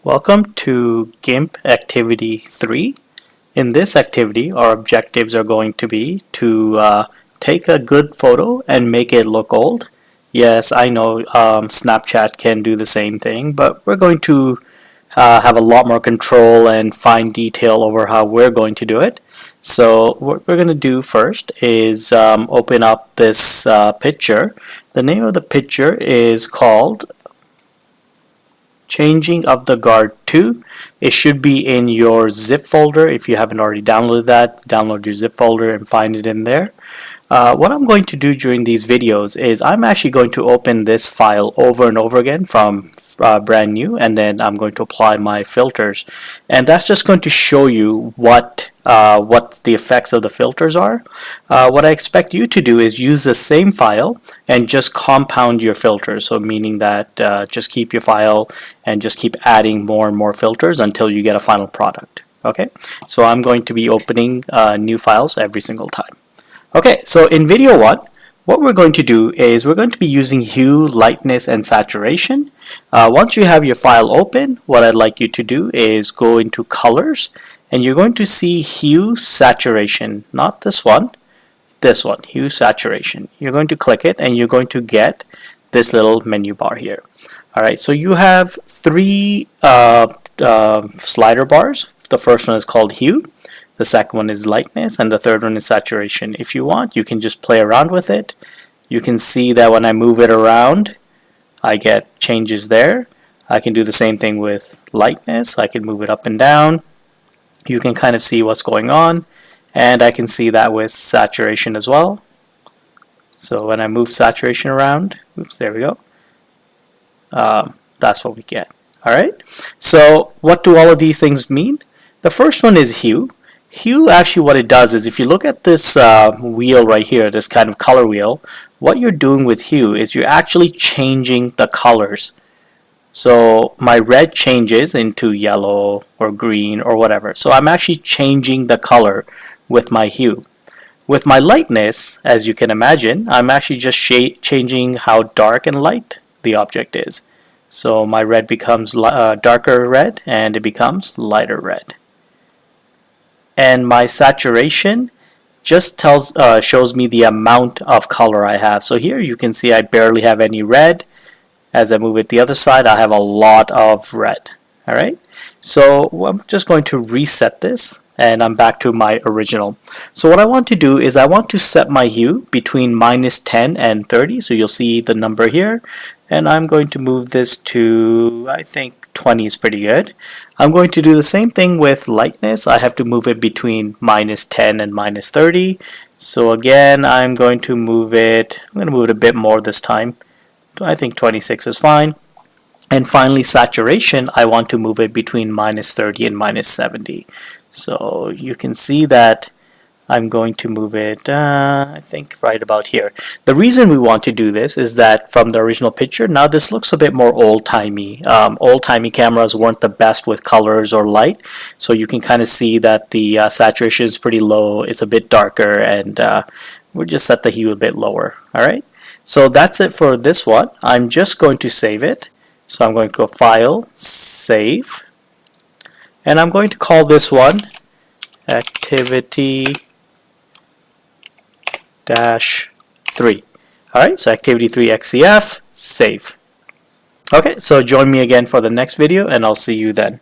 Welcome to GIMP Activity 3. In this activity, our objectives are going to be to take a good photo and make it look old. Yes, I know Snapchat can do the same thing, but we're going to have a lot more control and fine detail over how we're going to do it. So what we're going to do first is open up this picture. The name of the picture is called Changing of the Guard 2. It should be in your zip folder. If you haven't already downloaded that, download your zip folder and find it in there. What I'm going to do during these videos is I'm actually going to open this file over and over again from brand new, and then I'm going to apply my filters, and that's just going to show you what the effects of the filters are. What I expect you to do is use the same file and just compound your filters, so meaning that just keep your file and just keep adding more and more filters until you get a final product. Okay, so I'm going to be opening new files every single time. Okay, so in video 1, what we're going to do is we're going to be using hue, lightness, and saturation. Once you have your file open, what I'd like you to do is go into colors, and you're going to see hue, saturation, not this one, hue, saturation. You're going to click it, and you're going to get this little menu bar here. Alright, so you have 3 slider bars. The first one is called hue. The second one is lightness, and the third one is saturation. If you want, you can just play around with it. You can see that when I move it around, I get changes there. I can do the same thing with lightness. I can move it up and down. You can kind of see what's going on, and I can see that with saturation as well. So when I move saturation around, oops, there we go. That's what we get. Alright, so what do all of these things mean? The first one is hue. Hue, actually what it does is, if you look at this wheel right here, this kind of color wheel, what you're doing with hue is you're actually changing the colors. So my red changes into yellow or green or whatever. So I'm actually changing the color with my hue. With my lightness, as you can imagine, I'm actually just changing how dark and light the object is. So my red becomes darker red, and it becomes lighter red. And my saturation just shows me the amount of color I have. So here you can see I barely have any red. As I move it the other side, I have a lot of red. Alright, so I'm just going to reset this, and I'm back to my original. So what I want to do is I want to set my hue between -10 and 30. So you'll see the number here, and I'm going to move this to, I think 20 is pretty good. I'm going to do the same thing with lightness. I have to move it between -10 and -30. So again, I'm going to move it, I'm going to move it a bit more this time. I think 26 is fine. And finally, saturation, I want to move it between -30 and -70. So you can see that I'm going to move it, I think right about here. The reason we want to do this is that from the original picture, now this looks a bit more old-timey. Old-timey cameras weren't the best with colors or light, so you can kind of see that the saturation is pretty low. It's a bit darker, and we'll just set the hue a bit lower. Alright, so that's it for this one. I'm just going to save it. So I'm going to go File, Save, and I'm going to call this one Activity 3. Alright, so Activity 3 XCF, save. Okay, so join me again for the next video, and I'll see you then.